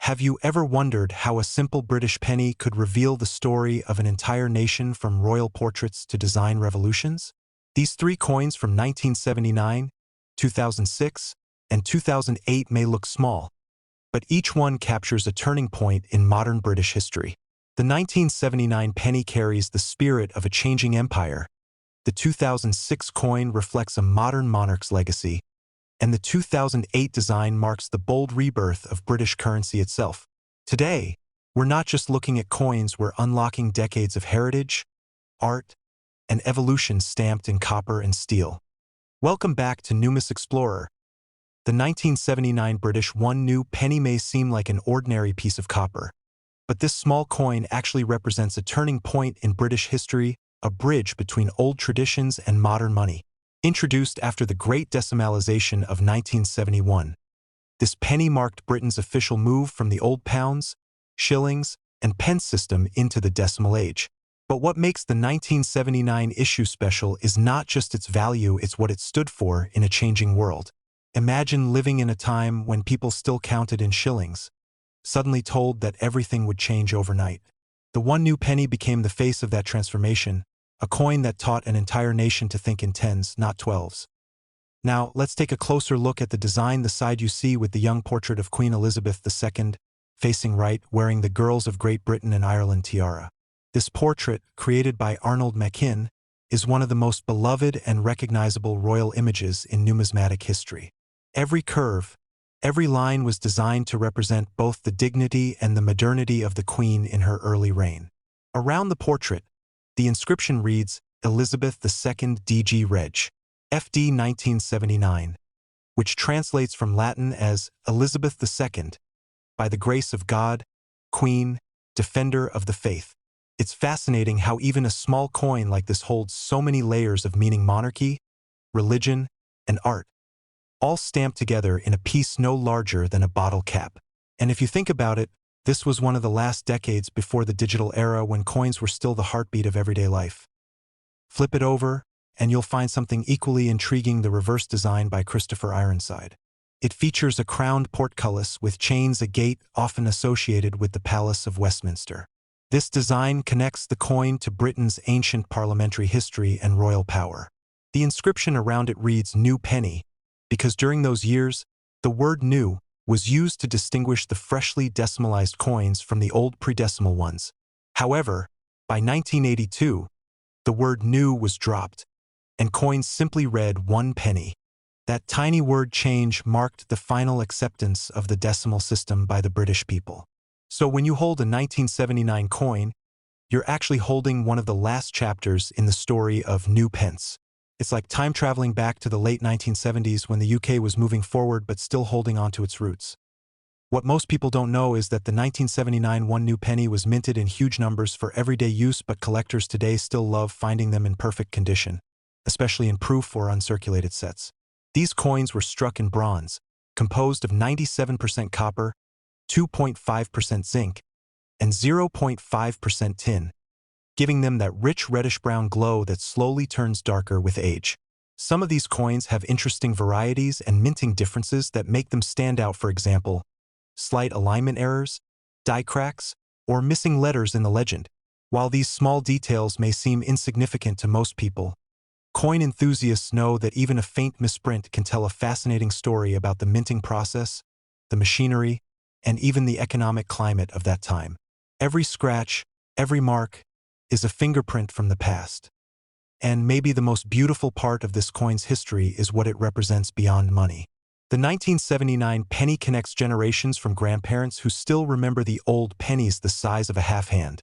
Have you ever wondered how a simple British penny could reveal the story of an entire nation from royal portraits to design revolutions? These three coins from 1979, 2006, and 2008 may look small, but each one captures a turning point in modern British history. The 1979 penny carries the spirit of a changing empire. The 2006 coin reflects a modern monarch's legacy, and the 2008 design marks the bold rebirth of British currency itself. Today, we're not just looking at coins, we're unlocking decades of heritage, art, and evolution stamped in copper and steel. Welcome back to Numis Explorer. The 1979 British one new penny may seem like an ordinary piece of copper, but this small coin actually represents a turning point in British history, a bridge between old traditions and modern money. Introduced after the Great Decimalisation of 1971, this penny marked Britain's official move from the old pounds, shillings, and pence system into the decimal age. But what makes the 1979 issue special is not just its value, it's what it stood for in a changing world. Imagine living in a time when people still counted in shillings, suddenly told that everything would change overnight. The one new penny became the face of that transformation, a coin that taught an entire nation to think in tens, not twelves. Now, let's take a closer look at the design. The side you see with the young portrait of Queen Elizabeth II, facing right, wearing the Girls of Great Britain and Ireland tiara. This portrait, created by Arnold Machin, is one of the most beloved and recognizable royal images in numismatic history. Every curve, every line was designed to represent both the dignity and the modernity of the Queen in her early reign. Around the portrait, the inscription reads, Elizabeth II DG Reg. FD 1979, which translates from Latin as Elizabeth II, by the grace of God, Queen, Defender of the Faith. It's fascinating how even a small coin like this holds so many layers of meaning: monarchy, religion, and art, all stamped together in a piece no larger than a bottle cap. And if you think about it, this was one of the last decades before the digital era when coins were still the heartbeat of everyday life. Flip it over, and you'll find something equally intriguing: the reverse design by Christopher Ironside. It features a crowned portcullis with chains agate, often associated with the Palace of Westminster. This design connects the coin to Britain's ancient parliamentary history and royal power. The inscription around it reads New Penny, because during those years, the word new was used to distinguish the freshly decimalized coins from the old pre-decimal ones. However, by 1982, the word new was dropped, and coins simply read 1 penny. That tiny word change marked the final acceptance of the decimal system by the British people. So when you hold a 1979 coin, you're actually holding one of the last chapters in the story of new pence. It's like time traveling back to the late 1970s when the UK was moving forward but still holding on to its roots. What most people don't know is that the 1979 one new penny was minted in huge numbers for everyday use, but collectors today still love finding them in perfect condition, especially in proof or uncirculated sets. These coins were struck in bronze, composed of 97% copper, 2.5% zinc, and 0.5% tin, giving them that rich reddish-brown glow that slowly turns darker with age. Some of these coins have interesting varieties and minting differences that make them stand out. For example, slight alignment errors, die cracks, or missing letters in the legend. While these small details may seem insignificant to most people, coin enthusiasts know that even a faint misprint can tell a fascinating story about the minting process, the machinery, and even the economic climate of that time. Every scratch, every mark, is a fingerprint from the past. And maybe the most beautiful part of this coin's history is what it represents beyond money. The 1979 penny connects generations, from grandparents who still remember the old pennies the size of a half hand,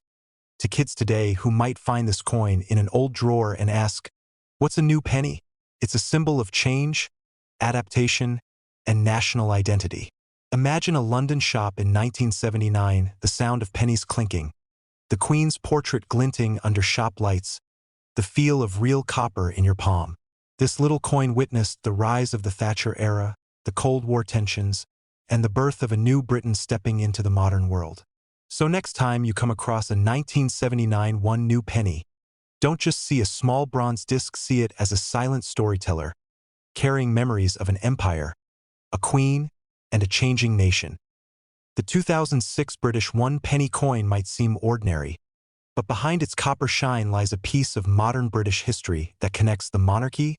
to kids today who might find this coin in an old drawer and ask, "What's a new penny?" It's a symbol of change, adaptation, and national identity. Imagine a London shop in 1979, the sound of pennies clinking, the Queen's portrait glinting under shop lights, the feel of real copper in your palm. This little coin witnessed the rise of the Thatcher era, the Cold War tensions, and the birth of a new Britain stepping into the modern world. So next time you come across a 1979 one new penny, don't just see a small bronze disc, see it as a silent storyteller, carrying memories of an empire, a queen, and a changing nation. The 2006 British one-penny coin might seem ordinary, but behind its copper shine lies a piece of modern British history that connects the monarchy,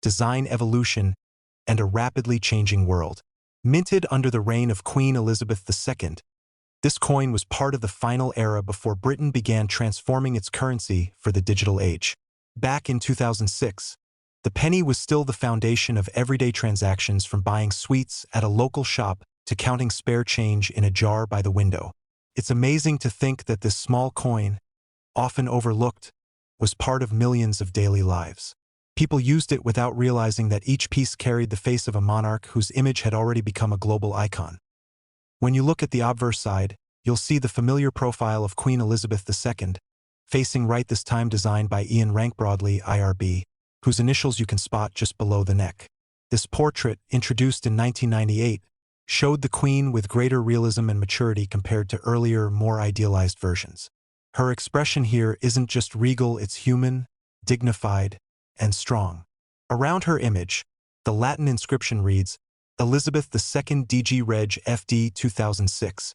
design evolution, and a rapidly changing world. Minted under the reign of Queen Elizabeth II, this coin was part of the final era before Britain began transforming its currency for the digital age. Back in 2006, the penny was still the foundation of everyday transactions, from buying sweets at a local shop to counting spare change in a jar by the window. It's amazing to think that this small coin, often overlooked, was part of millions of daily lives. People used it without realizing that each piece carried the face of a monarch whose image had already become a global icon. When you look at the obverse side, you'll see the familiar profile of Queen Elizabeth II, facing right, this time designed by Ian Rank Broadley, IRB, whose initials you can spot just below the neck. This portrait, introduced in 1998, showed the Queen with greater realism and maturity compared to earlier, more idealized versions. Her expression here isn't just regal, it's human, dignified, and strong. Around her image, the Latin inscription reads, Elizabeth II DG Reg FD 2006,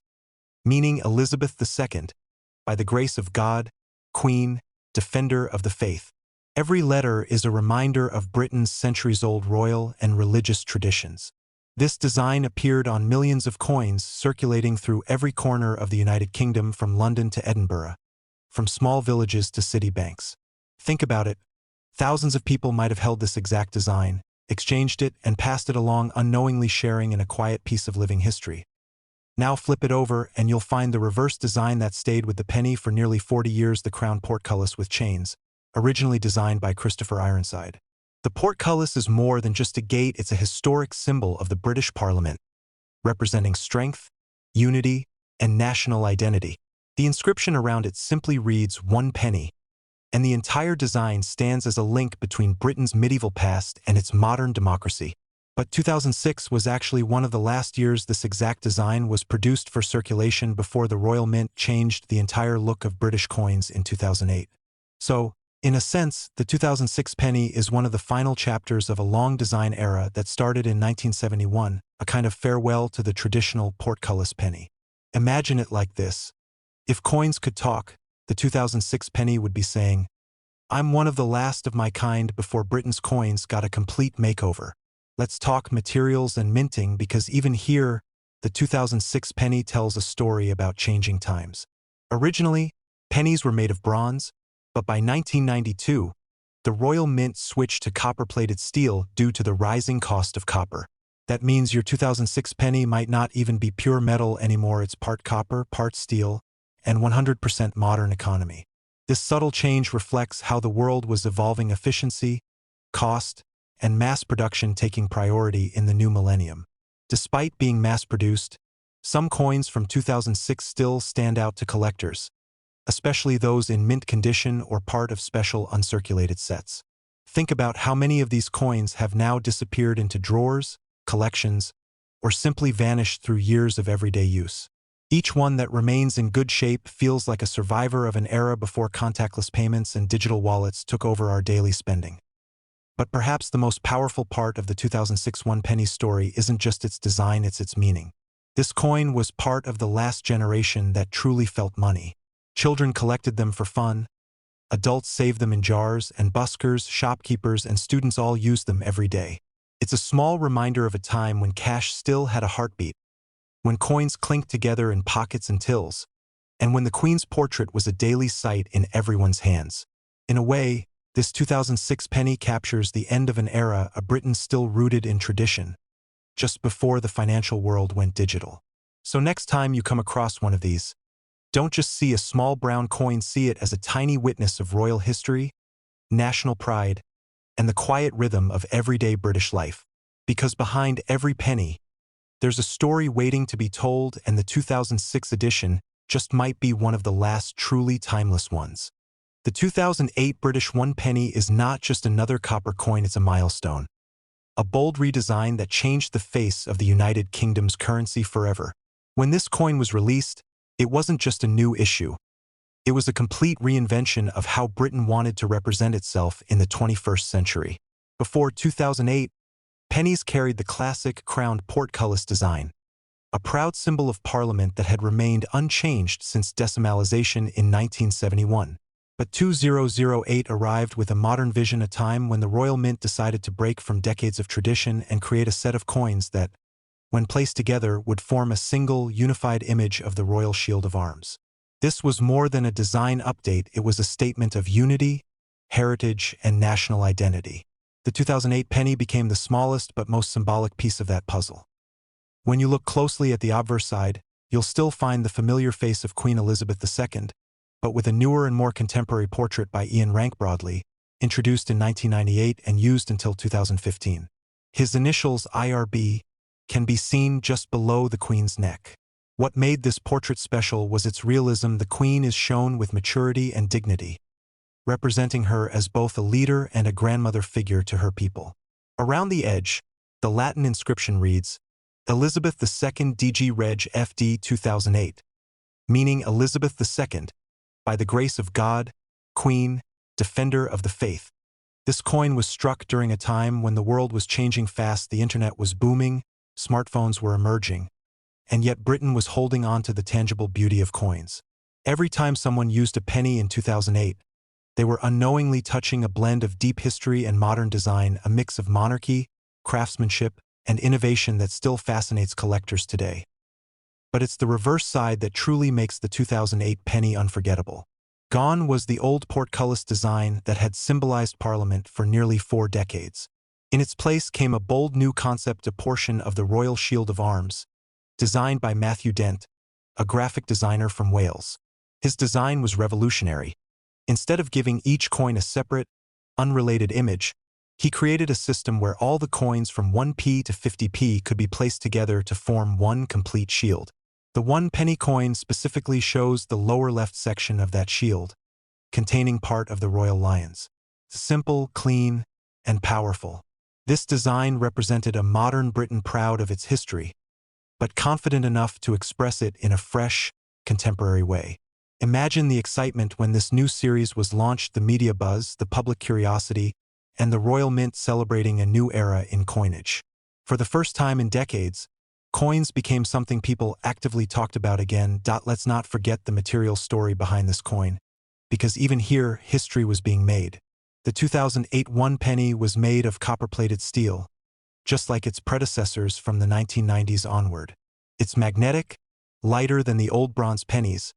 meaning Elizabeth II, by the grace of God, Queen, Defender of the Faith. Every letter is a reminder of Britain's centuries-old royal and religious traditions. This design appeared on millions of coins circulating through every corner of the United Kingdom, from London to Edinburgh, from small villages to city banks. Think about it. Thousands of people might have held this exact design, exchanged it, and passed it along, unknowingly sharing in a quiet piece of living history. Now flip it over and you'll find the reverse design that stayed with the penny for nearly 40 years, the crown portcullis with chains, originally designed by Christopher Ironside. The portcullis is more than just a gate, it's a historic symbol of the British Parliament, representing strength, unity, and national identity. The inscription around it simply reads "1 penny," and the entire design stands as a link between Britain's medieval past and its modern democracy. But 2006 was actually one of the last years this exact design was produced for circulation before the Royal Mint changed the entire look of British coins in 2008. So, in a sense, the 2006 penny is one of the final chapters of a long design era that started in 1971, a kind of farewell to the traditional portcullis penny. Imagine it like this. If coins could talk, the 2006 penny would be saying, "I'm one of the last of my kind before Britain's coins got a complete makeover. Let's talk materials and minting, because even here, the 2006 penny tells a story about changing times." Originally, pennies were made of bronze, but by 1992, the Royal Mint switched to copper-plated steel due to the rising cost of copper. That means your 2006 penny might not even be pure metal anymore, it's part copper, part steel, and 100% modern economy. This subtle change reflects how the world was evolving, efficiency, cost, and mass production taking priority in the new millennium. Despite being mass-produced, some coins from 2006 still stand out to collectors, especially those in mint condition or part of special uncirculated sets. Think about how many of these coins have now disappeared into drawers, collections, or simply vanished through years of everyday use. Each one that remains in good shape feels like a survivor of an era before contactless payments and digital wallets took over our daily spending. But perhaps the most powerful part of the 2006 1 penny story isn't just its design, it's its meaning. This coin was part of the last generation that truly felt money. Children collected them for fun, adults saved them in jars, and buskers, shopkeepers, and students all used them every day. It's a small reminder of a time when cash still had a heartbeat, when coins clinked together in pockets and tills, and when the Queen's portrait was a daily sight in everyone's hands. In a way, this 2006 penny captures the end of an era, a Britain still rooted in tradition, just before the financial world went digital. So next time you come across one of these, don't just see a small brown coin, see it as a tiny witness of royal history, national pride, and the quiet rhythm of everyday British life. Because behind every penny, there's a story waiting to be told, and the 2006 edition just might be one of the last truly timeless ones. The 2008 British 1 penny is not just another copper coin, it's a milestone. A bold redesign that changed the face of the United Kingdom's currency forever. When this coin was released, it wasn't just a new issue. It was a complete reinvention of how Britain wanted to represent itself in the 21st century. Before 2008, pennies carried the classic crowned portcullis design. a proud symbol of Parliament that had remained unchanged since decimalization in 1971. But 2008 arrived with a modern vision, a time when the Royal Mint decided to break from decades of tradition and create a set of coins that, when placed together, would form a single, unified image of the Royal Shield of Arms. This was more than a design update, it was a statement of unity, heritage, and national identity. The 2008 penny became the smallest but most symbolic piece of that puzzle. When you look closely at the obverse side, you'll still find the familiar face of Queen Elizabeth II, but with a newer and more contemporary portrait by Ian Rank Broadley, introduced in 1998 and used until 2015. His initials, IRB, can be seen just below the Queen's neck. What made this portrait special was its realism. The Queen is shown with maturity and dignity, representing her as both a leader and a grandmother figure to her people. Around the edge, the Latin inscription reads, Elizabeth II DG Reg FD 2008, meaning Elizabeth II, by the grace of God, Queen, Defender of the Faith. This coin was struck during a time when the world was changing fast, the internet was booming, smartphones were emerging, and yet Britain was holding on to the tangible beauty of coins. Every time someone used a penny in 2008, they were unknowingly touching a blend of deep history and modern design, a mix of monarchy, craftsmanship, and innovation that still fascinates collectors today. But it's the reverse side that truly makes the 2008 penny unforgettable. Gone was the old portcullis design that had symbolized Parliament for nearly 4 decades. In its place came a bold new concept, a portion of the Royal Shield of Arms, designed by Matthew Dent, a graphic designer from Wales. His design was revolutionary. Instead of giving each coin a separate, unrelated image, he created a system where all the coins from 1p to 50p could be placed together to form one complete shield. The 1 penny coin specifically shows the lower left section of that shield, containing part of the royal lions. Simple, clean, and powerful. This design represented a modern Britain proud of its history, but confident enough to express it in a fresh, contemporary way. Imagine the excitement when this new series was launched, the media buzz, the public curiosity, and the Royal Mint celebrating a new era in coinage. For the first time in decades, coins became something people actively talked about again. Let's not forget the material story behind this coin, because even here, history was being made. The 2008 1 penny was made of copper-plated steel, just like its predecessors from the 1990s onward. It's magnetic, lighter than the old bronze pennies,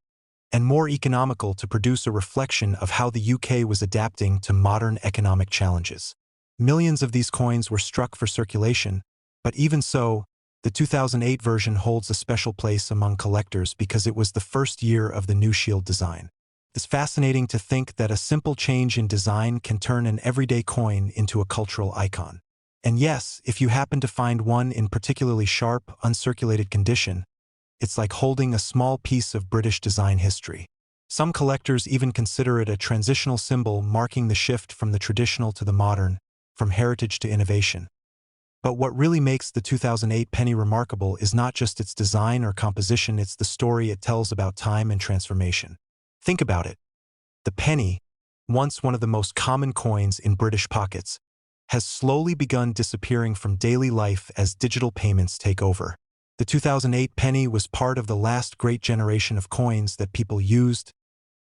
and more economical to produce, a reflection of how the UK was adapting to modern economic challenges. Millions of these coins were struck for circulation, but even so, the 2008 version holds a special place among collectors because it was the first year of the new shield design. It's fascinating to think that a simple change in design can turn an everyday coin into a cultural icon. And yes, if you happen to find one in particularly sharp, uncirculated condition, it's like holding a small piece of British design history. Some collectors even consider it a transitional symbol, marking the shift from the traditional to the modern, from heritage to innovation. But what really makes the 2008 penny remarkable is not just its design or composition, it's the story it tells about time and transformation. Think about it. The penny, once one of the most common coins in British pockets, has slowly begun disappearing from daily life as digital payments take over. The 2008 penny was part of the last great generation of coins that people used,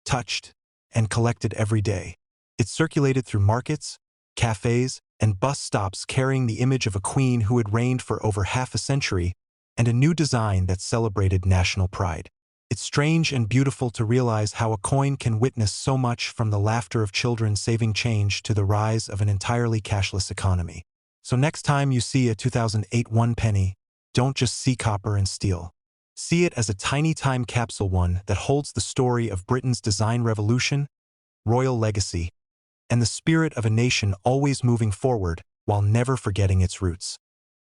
touched, and collected every day. It circulated through markets, cafes, and bus stops, carrying the image of a queen who had reigned for over half a century, and a new design that celebrated national pride. It's strange and beautiful to realize how a coin can witness so much, from the laughter of children saving change to the rise of an entirely cashless economy. So next time you see a 2008 1 penny, don't just see copper and steel. See it as a tiny time capsule, one that holds the story of Britain's design revolution, royal legacy, and the spirit of a nation always moving forward while never forgetting its roots.